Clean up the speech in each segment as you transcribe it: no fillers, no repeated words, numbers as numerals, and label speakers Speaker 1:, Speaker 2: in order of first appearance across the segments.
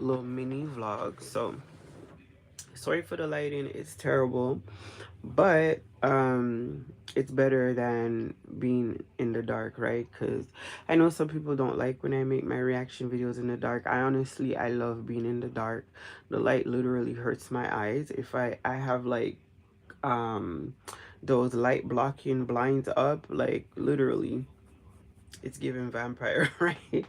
Speaker 1: little mini vlog. So sorry for the lighting, it's terrible, but it's better than being in the dark, right? Because I know some people don't like when I make my reaction videos in the dark. I love being in the dark. The light literally hurts my eyes. If I have like um those light blocking blinds up, like literally it's giving vampire, right?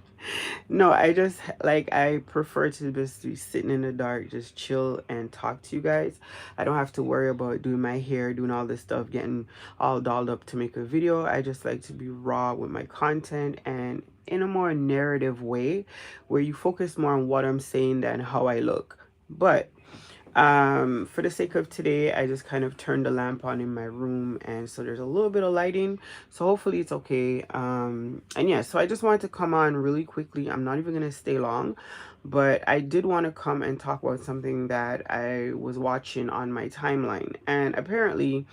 Speaker 1: No, I just like I prefer to just be sitting in the dark, just chill and talk to you guys. I don't have to worry about doing my hair, doing all this stuff, getting all dolled up to make a video. I just like to be raw with my content and in a more narrative way where you focus more on what I'm saying than how I look. But for the sake of today, I just kind of turned the lamp on in my room, and so there's a little bit of lighting, so hopefully it's okay. And yeah, so I just wanted to come on really quickly. I'm not even gonna stay long, but I did want to come and talk about something that I was watching on my timeline. And apparently,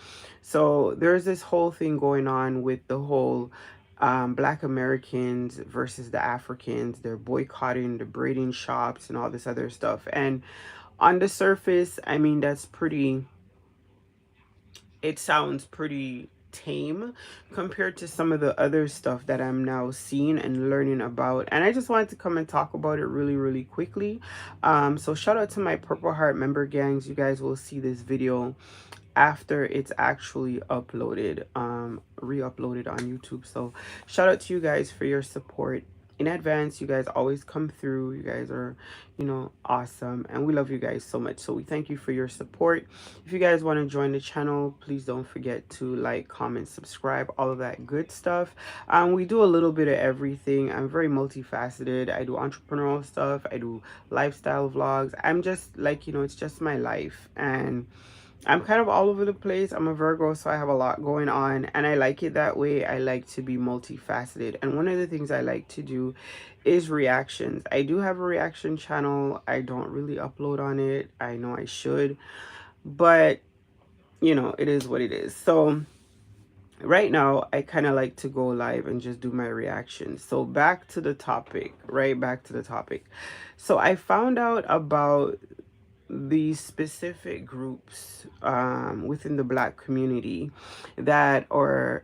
Speaker 1: so there's this whole thing going on with the whole Black Americans versus the Africans. They're boycotting the braiding shops and all this other stuff. And on the surface, I mean, it sounds pretty tame compared to some of the other stuff that I'm now seeing and learning about. And I just wanted to come and talk about it really, really quickly. So shout out to my Purple Heart member gangs. You guys will see this video after it's actually uploaded, re-uploaded on YouTube. So shout out to you guys for your support in advance. You guys always come through. You guys are, you know, awesome, and we love you guys so much. So we thank you for your support. If you guys want to join the channel, please don't forget to like, comment, subscribe, all of that good stuff. We do a little bit of everything. I'm very multifaceted. I do entrepreneurial stuff, I do lifestyle vlogs. I'm just like, you know, it's just my life, and I'm kind of all over the place. I'm a Virgo, so I have a lot going on, and I like it that way. I like to be multifaceted. And one of the things I like to do is reactions. I do have a reaction channel. I don't really upload on it. I know I should, but you know, it is what it is. So right now, I kind of like to go live and just do my reactions. So back to the topic, right? Back to the topic. So I found out about these specific groups within the Black community that are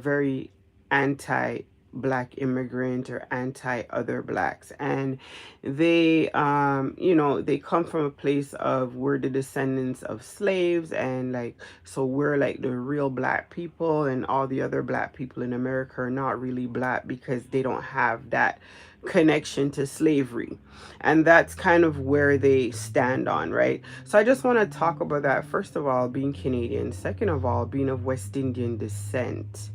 Speaker 1: very anti Black immigrant or anti other Blacks, and they you know, they come from a place of we're the descendants of slaves, and like, so we're like the real Black people, and all the other Black people in America are not really Black because they don't have that connection to slavery. And that's kind of where they stand on, right? So I just want to talk about that. First of all, being Canadian. Second of all, being of West Indian descent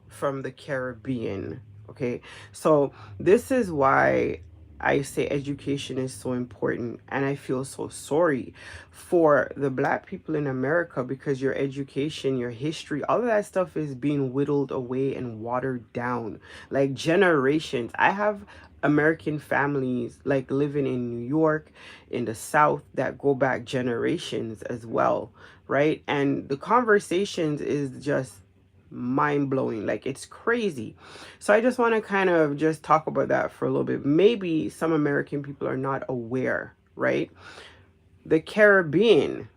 Speaker 1: from the Caribbean. Okay, so this is why I say education is so important, and I feel so sorry for the Black people in America, because your education, your history, all of that stuff is being whittled away and watered down like generations. I have American families like living in New York, in the South, that go back generations as well, right? And the conversations is just mind-blowing, like it's crazy. So I just want to kind of just talk about that for a little bit. Maybe some American people are not aware, right? The Caribbean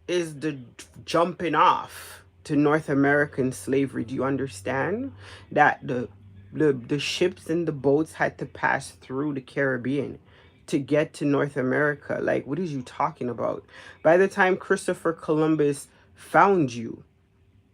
Speaker 1: is the jumping off to North American slavery. Do you understand that the ships and the boats had to pass through the Caribbean to get to North America? Like, what is you talking about? By the time Christopher Columbus found you,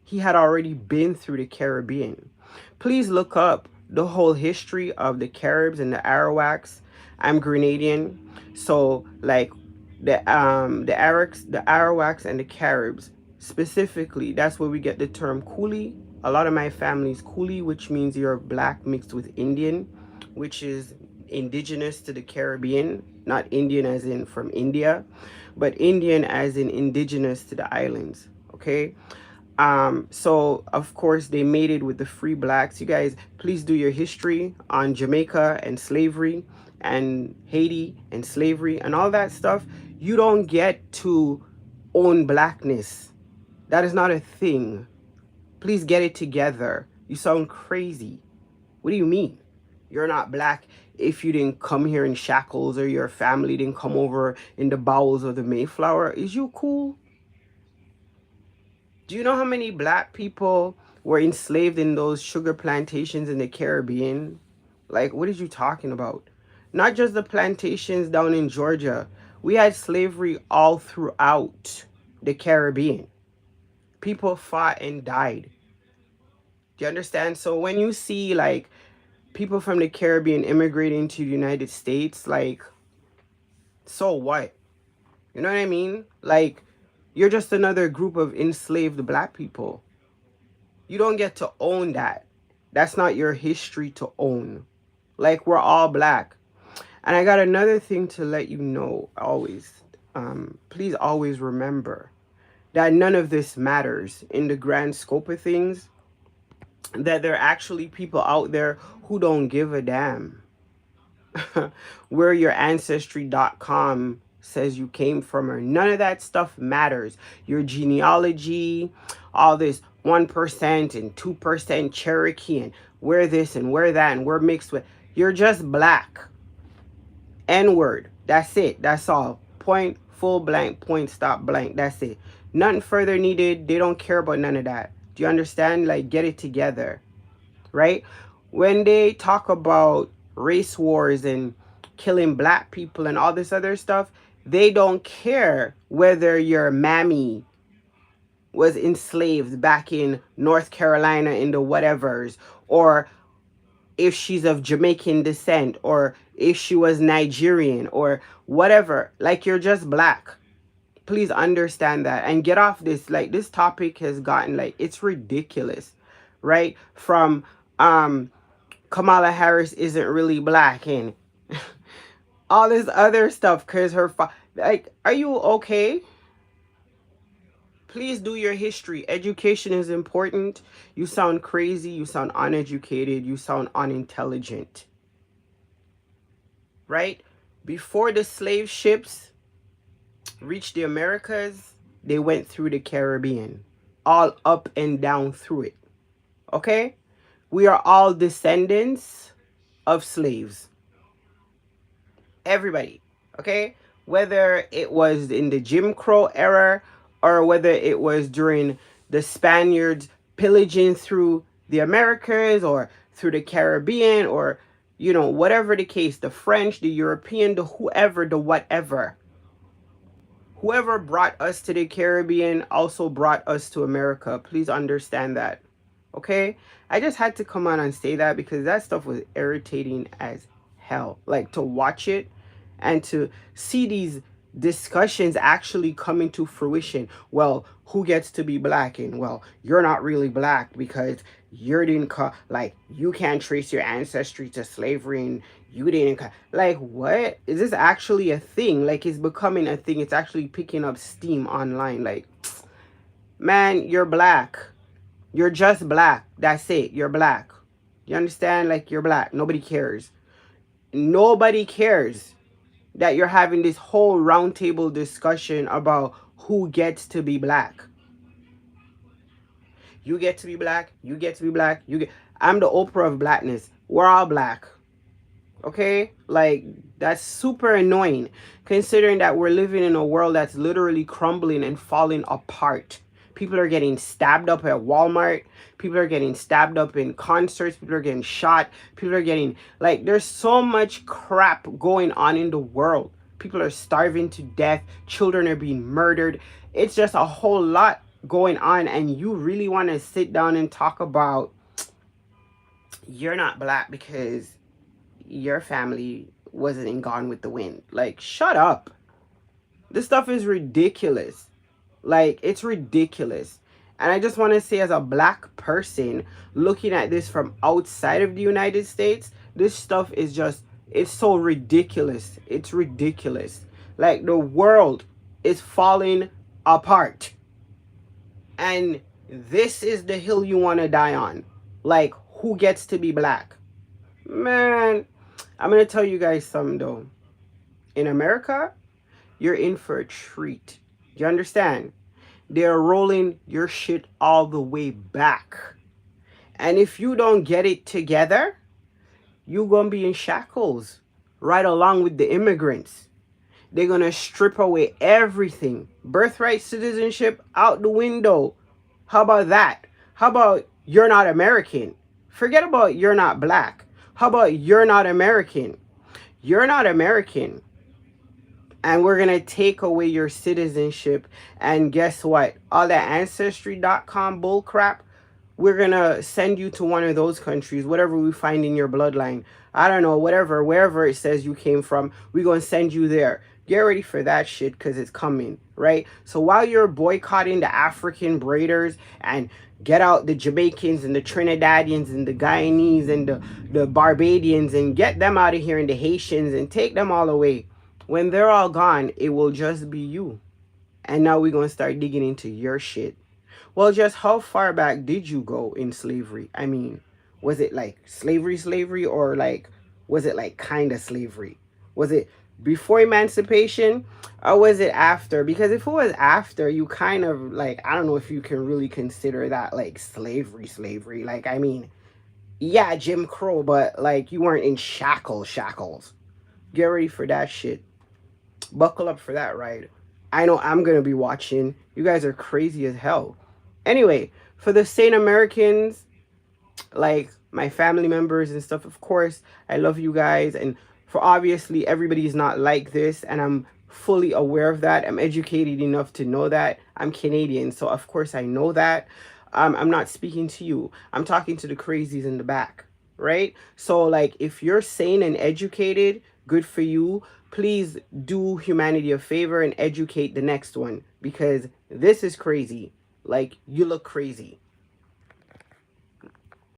Speaker 1: he had already been through the Caribbean. Please look up the whole history of the Caribs and the Arawaks. I'm Grenadian, so like the Arawaks and the Caribs specifically, that's where we get the term Coolie. A lot of my family's Coolie, which means you're Black mixed with Indian, which is indigenous to the Caribbean, not Indian as in from India, but Indian as in indigenous to the islands. Okay, so of course they made it with the free Blacks. You guys, please do your history on Jamaica and slavery, and Haiti and slavery and all that stuff. You don't get to own Blackness. That is not a thing. Please get it together. You sound crazy. What do you mean? You're not black if you didn't come here in shackles or your family didn't come over in the bowels of the Mayflower. Is you cool? Do you know how many black people were enslaved in those sugar plantations in the Caribbean? Like, what are you talking about? Not just the plantations down in Georgia. We had slavery all throughout the Caribbean. People fought and died. Do you understand? So when you see like people from the Caribbean immigrating to the United States, like, so what? You know what I mean? Like, you're just another group of enslaved black people. You don't get to own that. That's not your history to own. Like, we're all black. And I got another thing to let you know always. Please always remember that none of this matters in the grand scope of things. That there are actually people out there who don't give a damn where your ancestry.com says you came from, or none of that stuff matters. Your genealogy, all this 1% and 2% Cherokee, and we're this and we're that and we're mixed with. You're just black. N-word. That's it. That's all. Point, full blank, point, stop, blank. That's it. Nothing further needed. They don't care about none of that. Do you understand? Like, get it together. Right? When they talk about race wars and killing black people and all this other stuff, they don't care whether your mammy was enslaved back in North Carolina in the whatevers, or if she's of Jamaican descent, or if she was Nigerian, or whatever. Like, you're just black. Please understand that and get off this. Like, this topic has gotten, like, it's ridiculous, right? From Kamala Harris isn't really black and all this other stuff because like, are you okay? Please do your history. Education is important. You sound crazy. You sound uneducated. You sound unintelligent. Right? Before the slave ships reached the Americas, they went through the Caribbean. All up and down through it. Okay? We are all descendants of slaves. Everybody. Okay? Whether it was in the Jim Crow era or whether it was during the Spaniards pillaging through the Americas or through the Caribbean, or, you know, whatever the case, the French, the European, the whoever, the whatever. Whoever brought us to the Caribbean also brought us to America. Please understand that. Okay? I just had to come on and say that because that stuff was irritating as hell. Like, to watch it and to see these discussions actually coming to fruition. Well, who gets to be black? And, well, you're not really black because you didn't like, you can't trace your ancestry to slavery and you didn't like, what is this actually a thing? Like, it's becoming a thing. It's actually picking up steam online. Like, man, you're black. You're just black. That's it. You're black. You understand? Like, you're black. Nobody cares. Nobody cares that you're having this whole roundtable discussion about who gets to be black. You get to be black. You get to be black. I'm the Oprah of blackness. We're all black. Okay? Like, that's super annoying considering that we're living in a world that's literally crumbling and falling apart. People are getting stabbed up at Walmart. People are getting stabbed up in concerts. People are getting shot. People are getting, like, there's so much crap going on in the world. People are starving to death. Children are being murdered. It's just a whole lot going on. And you really want to sit down and talk about you're not black because your family wasn't in Gone with the Wind. Like, shut up. This stuff is ridiculous. Like, it's ridiculous. And I just want to say, as a black person looking at this from outside of the United States, this stuff is just, it's so ridiculous. It's ridiculous. Like, the world is falling apart. And this is the hill you want to die on. Like, who gets to be black? Man, I'm going to tell you guys something, though. In America, you're in for a treat. You understand? They're rolling your shit all the way back. And if you don't get it together, you gonna be in shackles right along with the immigrants. They're gonna strip away everything. Birthright citizenship out the window. How about that? How about you're not American? Forget about you're not black. How about you're not American? You're not American. And we're going to take away your citizenship. And guess what? All that ancestry.com bull crap, we're going to send you to one of those countries, whatever we find in your bloodline. I don't know, whatever, wherever it says you came from, we're going to send you there. Get ready for that shit because it's coming, right? So while you're boycotting the African braiders and get out the Jamaicans and the Trinidadians and the Guyanese and the Barbadians and get them out of here and the Haitians and take them all away. When they're all gone, it will just be you. And now we're going to start digging into your shit. Well, just how far back did you go in slavery? I mean, was it like slavery, or like, was it like kind of slavery? Was it before emancipation or was it after? Because if it was after, you kind of like, I don't know if you can really consider that like slavery. Like, I mean, yeah, Jim Crow, but like you weren't in shackles. Get ready for that shit. Buckle up for that ride. I know I'm going to be watching. You guys are crazy as hell. Anyway, for the Saint Americans, like my family members and stuff, of course, I love you guys. And for obviously everybody's not like this. And I'm fully aware of that. I'm educated enough to know that. I'm Canadian. So of course I know that. I'm not speaking to you. I'm talking to the crazies in the back. Right? So like if you're sane and educated, good for you. Please do humanity a favor and educate the next one because this is crazy. Like, you look crazy.